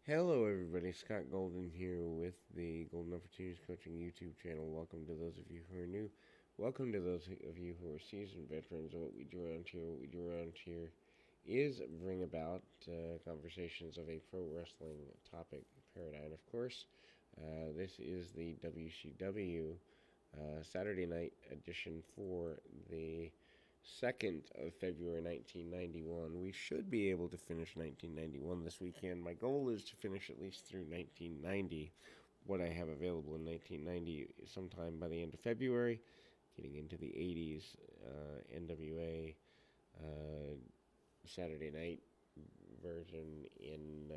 Hello, everybody. Scott Golden here with the Golden Opportunities Coaching YouTube channel. Welcome to those of you who are new. Welcome to those of you who are seasoned veterans of what we do around here. What we do around here is bring about conversations of a pro wrestling topic paradigm. Of course, this is the WCW Saturday night edition for the 2nd of February 1991. We should be able to finish 1991 this weekend. My goal is to finish at least through 1990. What I have available in 1990 sometime by the end of February, getting into the 80s, NWA Saturday night version in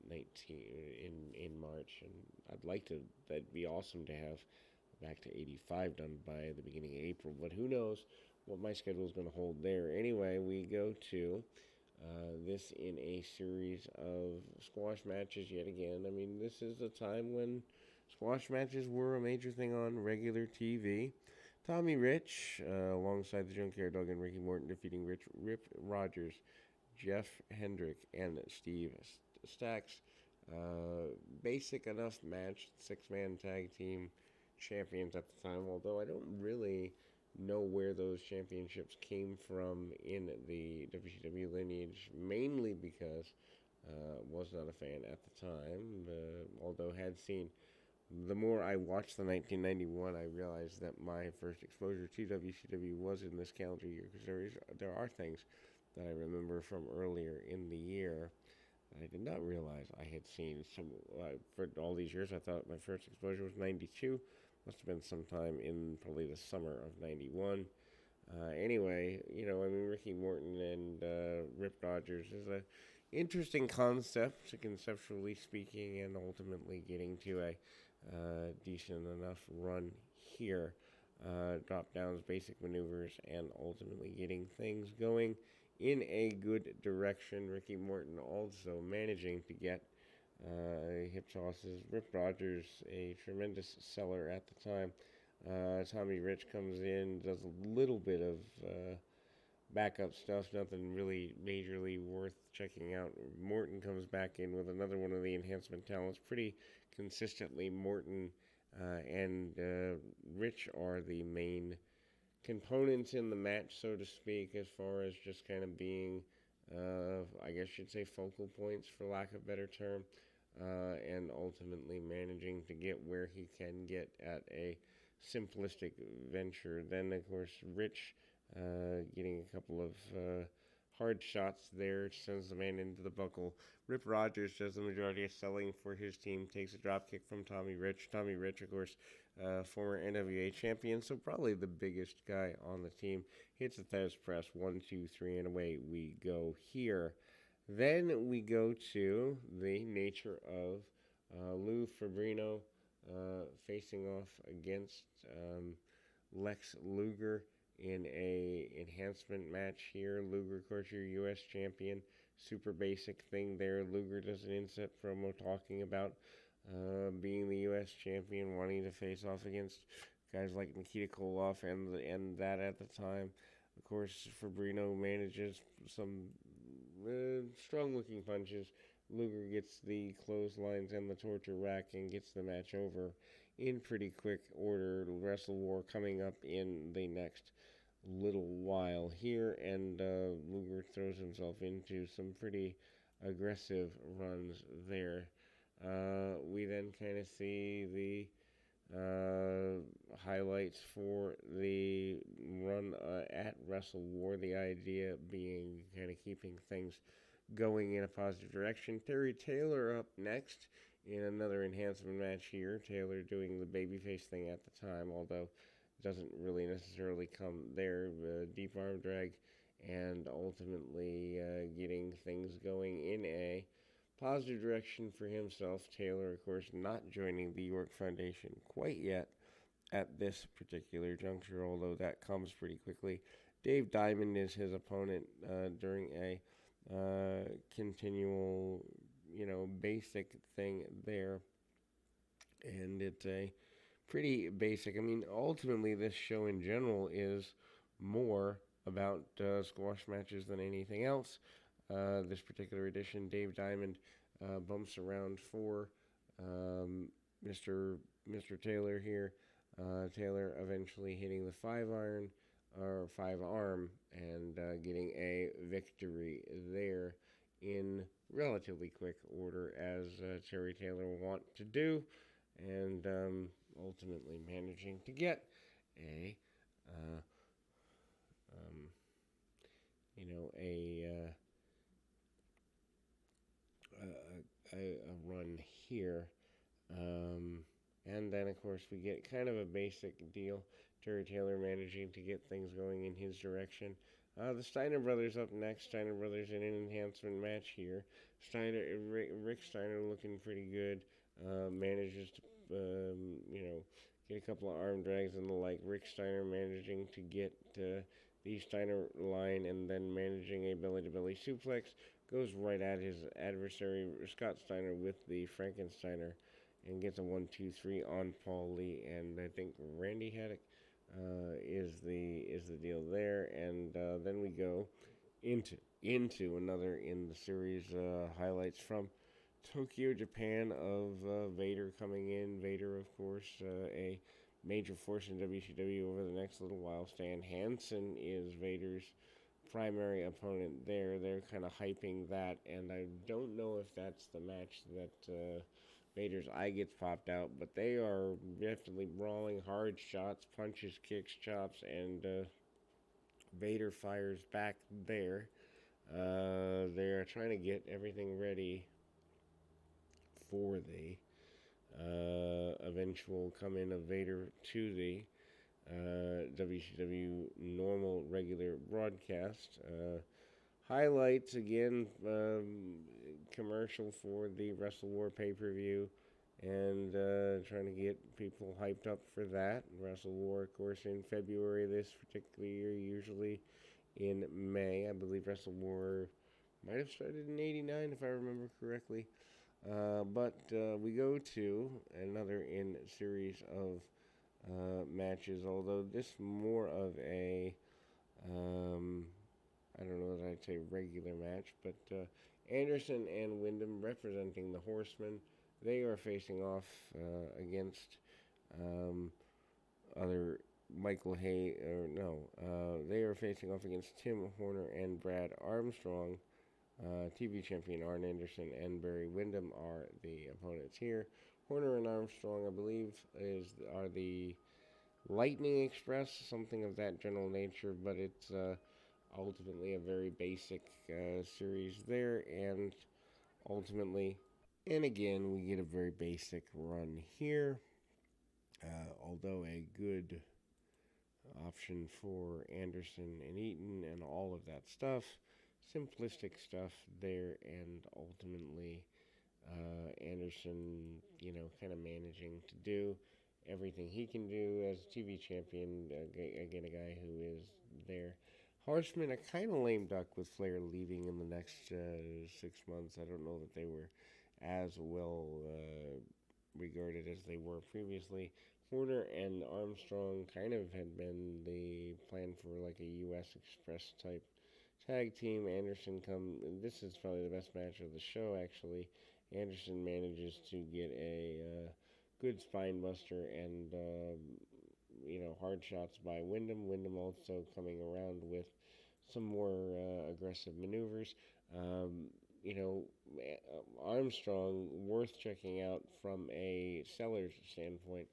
19 in March, and I'd like to. That'd be awesome to have back to 85 done by the beginning of April, but who knows what my schedule is going to hold there. Anyway, we go to this in a series of squash matches yet again. I mean, this is a time when squash matches were a major thing on regular TV. Tommy Rich, alongside the Junkyard Dog and Ricky Morton, defeating Rip Rogers, Jeff Hendrick, and Steve Stacks. Basic enough match, six-man tag team champions at the time, although I don't really know where those championships came from in the WCW lineage, mainly because was not a fan at the time, although had seen. The more I watched the 1991, I realized that my first exposure to WCW was in this calendar year, because there are things that I remember from earlier in the year I did not realize I had seen. For all these years. I thought my first exposure was 92. Must have been sometime in probably the summer of 91. Anyway, I mean, Ricky Morton and Rip Rogers is a interesting concept, conceptually speaking, and ultimately getting to a decent enough run here. Drop downs, basic maneuvers, and ultimately getting things going in a good direction. Ricky Morton also managing to get hip tosses. Rip Rogers, a tremendous seller at the time. Tommy Rich comes in, does a little bit of backup stuff, nothing really majorly worth checking out. Morton comes back in with another one of the enhancement talents. Pretty consistently, Morton and Rich are the main components in the match, so to speak, as far as just kind of being, I guess you'd say, focal points, for lack of a better term, and ultimately managing to get where he can get at a simplistic venture. Then, of course, Rich getting a couple of hard shots there, sends the man into the buckle. Rip Rogers does the majority of selling for his team, takes a drop kick from Tommy Rich. Tommy Rich, of course, former NWA champion, so probably the biggest guy on the team, hits the Thesz press, 1, 2, 3, and away we go here. Then we go to the nature of Lou Fabrino facing off against Lex Luger in a enhancement match here. Luger, of course, your U.S. champion. Super basic thing there. Luger does an inset promo talking about being the U.S. champion, wanting to face off against guys like Nikita Koloff and that at the time. Of course, Fabrino manages some strong-looking punches. Luger gets the clotheslines and the torture rack and gets the match over in pretty quick order. Wrestle War coming up in the next little while here, and Luger throws himself into some pretty aggressive runs there. We then kind of see the highlights for the run at Wrestle War, the idea being kind of keeping things going in a positive direction. Terry Taylor up next in another enhancement match here. Taylor doing the babyface thing at the time, although it doesn't really necessarily come there. Deep arm drag, and ultimately getting things going in a positive direction for himself. Taylor, of course, not joining the York Foundation quite yet at this particular juncture, although that comes pretty quickly. Dave Diamond is his opponent during a continual, basic thing there. And it's a pretty basic. I mean, ultimately, this show in general is more about squash matches than anything else. This particular edition, Dave Diamond bumps around for um, Mr. Mr. Taylor here. Taylor eventually hitting the 5 iron or 5 arm and getting a victory there in relatively quick order, as Terry Taylor want to do, and ultimately managing to get a uh, um, a run here. And then, of course, we get kind of a basic deal. Terry Taylor managing to get things going in his direction. The Steiner Brothers up next. Steiner Brothers in an enhancement match here. Rick Steiner looking pretty good. Manages to, get a couple of arm drags and the like. Rick Steiner managing to get the Steiner line and then managing a belly-to-belly suplex. Goes right at his adversary, Scott Steiner, with the Frankensteiner and gets a 1-2-3 on Paul Lee, and I think Randy Haddock is the deal there, and then we go into another in the series highlights from Tokyo, Japan, of Vader coming in. Vader, of course, a major force in WCW over the next little while. Stan Hansen is Vader's primary opponent there. They're kind of hyping that, and I don't know if that's the match that Vader's eye gets popped out, but they are definitely brawling, hard shots, punches, kicks, chops, and Vader fires back there. They are trying to get everything ready for the eventual come in of Vader to the WCW normal regular broadcast. Highlights again, commercial for the Wrestle War pay per view, and trying to get people hyped up for that. Wrestle War, of course, in February this particular year, usually in May. I believe Wrestle War might have started in '89 if I remember correctly. But we go to another in series of matches, although this more of a I don't know if I'd say regular match, but Anderson and Wyndham representing the Horsemen. They are facing off against other Michael Hay, or no, they are facing off against Tim Horner and Brad Armstrong. TV champion Arn Anderson and Barry Windham are the opponents here. Horner and Armstrong, I believe, are the Lightning Express, something of that general nature, but it's ultimately a very basic series there, and ultimately, and again, we get a very basic run here, although a good option for Anderson and Eaton and all of that stuff. Simplistic stuff there, and ultimately Anderson, kind of managing to do everything he can do as TV champion. Again, a guy who is there. Horsemen, a kind of lame duck with Flair leaving in the next 6 months. I don't know that they were as well regarded as they were previously. Horner and Armstrong kind of had been the plan for like a U.S. Express type tag team. Anderson this is probably the best match of the show, actually. Anderson manages to get a good spine buster and, hard shots by Wyndham. Wyndham also coming around with some more aggressive maneuvers. You know, Armstrong, worth checking out from a seller's standpoint.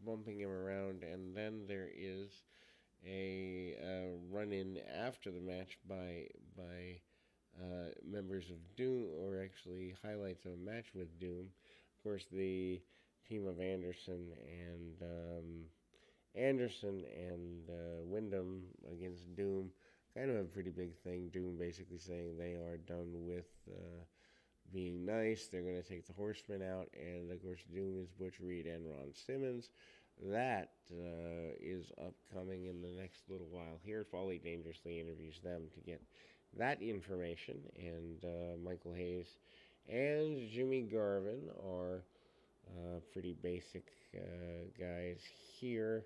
Bumping him around, and then there is a run-in after the match by members of Doom, or actually highlights of a match with Doom. Of course, the team of Anderson and Wyndham against Doom, kind of a pretty big thing. Doom basically saying they are done with being nice. They're going to take the Horsemen out, and of course, Doom is Butch Reed and Ron Simmons. That is upcoming in the next little while here. Folly Dangerously interviews them to get that information, and Michael Hayes and Jimmy Garvin are pretty basic guys here.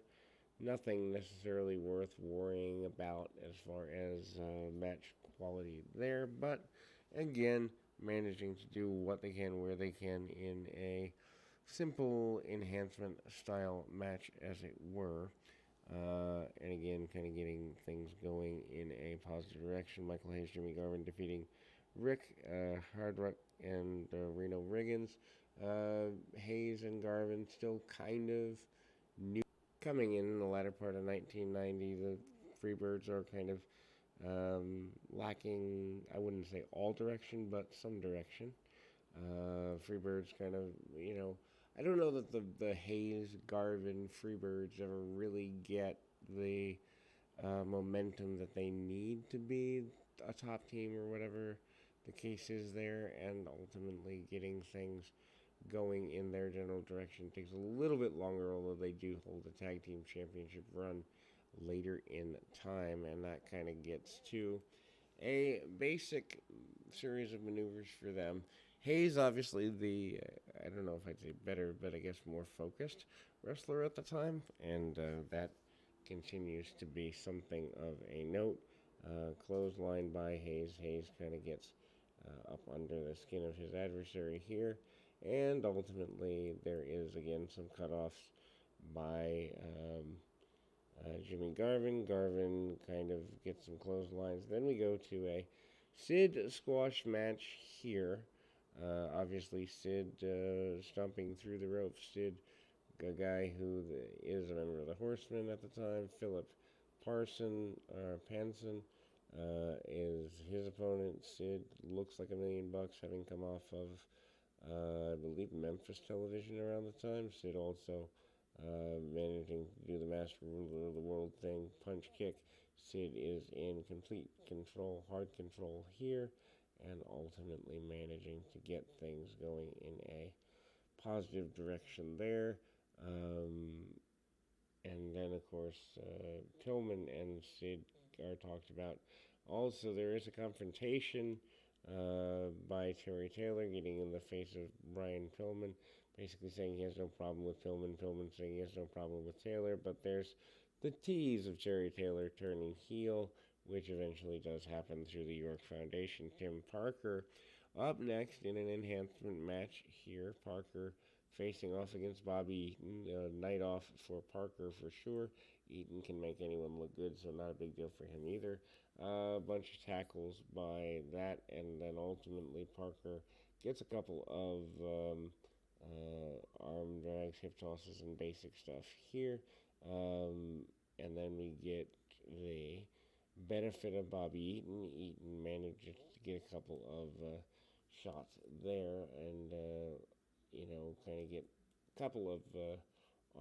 Nothing necessarily worth worrying about as far as match quality there, but again, managing to do what they can, where they can, in a simple enhancement style match, as it were. And again, kind of getting things going in a positive direction. Michael Hayes, Jimmy Garvin defeating Rick, Hardrock, and Reno Riggins. Hayes and Garvin still kind of new. Coming in the latter part of 1990, the Freebirds are kind of lacking, I wouldn't say all direction, but some direction. Freebirds kind of, I don't know that the Hayes, Garvin Freebirds ever really get the momentum that they need to be a top team or whatever the case is there, and ultimately getting things going in their general direction takes a little bit longer, although they do hold a tag team championship run later in time, and that kind of gets to a basic series of maneuvers for them. Hayes, obviously, I don't know if I'd say better, but I guess more focused wrestler at the time, and that continues to be something of a note. Clothesline by Hayes. Hayes kind of gets up under the skin of his adversary here, and ultimately there is again some cutoffs by Jimmy Garvin. Garvin kind of gets some clotheslines. Then we go to a Sid squash match here. Obviously, Sid stomping through the ropes. Sid, a guy who is a member of the Horsemen at the time. Philip Panson is his opponent. Sid looks like $1,000,000 having come off of, I believe, Memphis television around the time. Sid also managing to do the Master Ruler of the World thing, punch kick. Sid is in complete control, hard control here, and ultimately managing to get things going in a positive direction there. And then, of course, Pillman and Sid are talked about. Also, there is a confrontation by Terry Taylor getting in the face of Brian Pillman, basically saying he has no problem with Pillman. Pillman saying he has no problem with Taylor, but there's the tease of Terry Taylor turning heel, which eventually does happen through the York Foundation. Tim Parker up next in an enhancement match here. Parker facing off against Bobby Eaton. Night off for Parker for sure. Eaton can make anyone look good, so not a big deal for him either. A bunch of tackles by that, and then ultimately Parker gets a couple of arm drags, hip tosses, and basic stuff here. And then we get the benefit of Bobby Eaton. Eaton manages to get a couple of shots there, and kind of get a couple of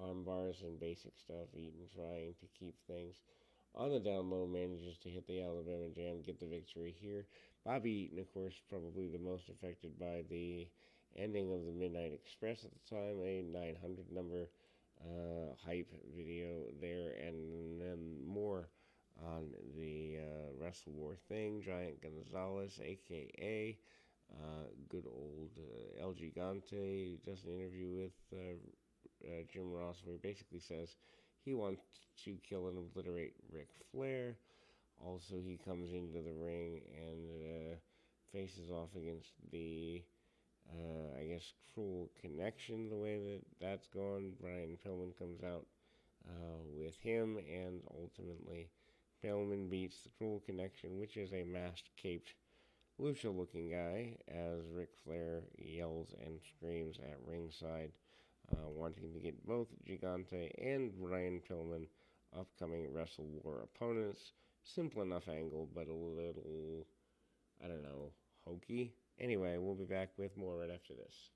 arm bars and basic stuff. Eaton trying to keep things on the down low, manages to hit the Alabama Jam, get the victory here. Bobby Eaton, of course, probably the most affected by the ending of the Midnight Express at the time, a 900 number hype video there, and then more on the Wrestle War thing. Giant Gonzalez, a.k.a. Good old El Gigante, does an interview with Jim Ross where he basically says he wants to kill and obliterate Ric Flair. Also, he comes into the ring and faces off against the, I guess, Cruel Connection, the way that's gone. Brian Pillman comes out with him, and ultimately Pillman beats the Cruel Connection, which is a masked, caped, lucha-looking guy, as Ric Flair yells and screams at ringside, wanting to get both Gigante and Brian Pillman upcoming Wrestle War opponents. Simple enough angle, but a little, I don't know, hokey. Anyway, we'll be back with more right after this.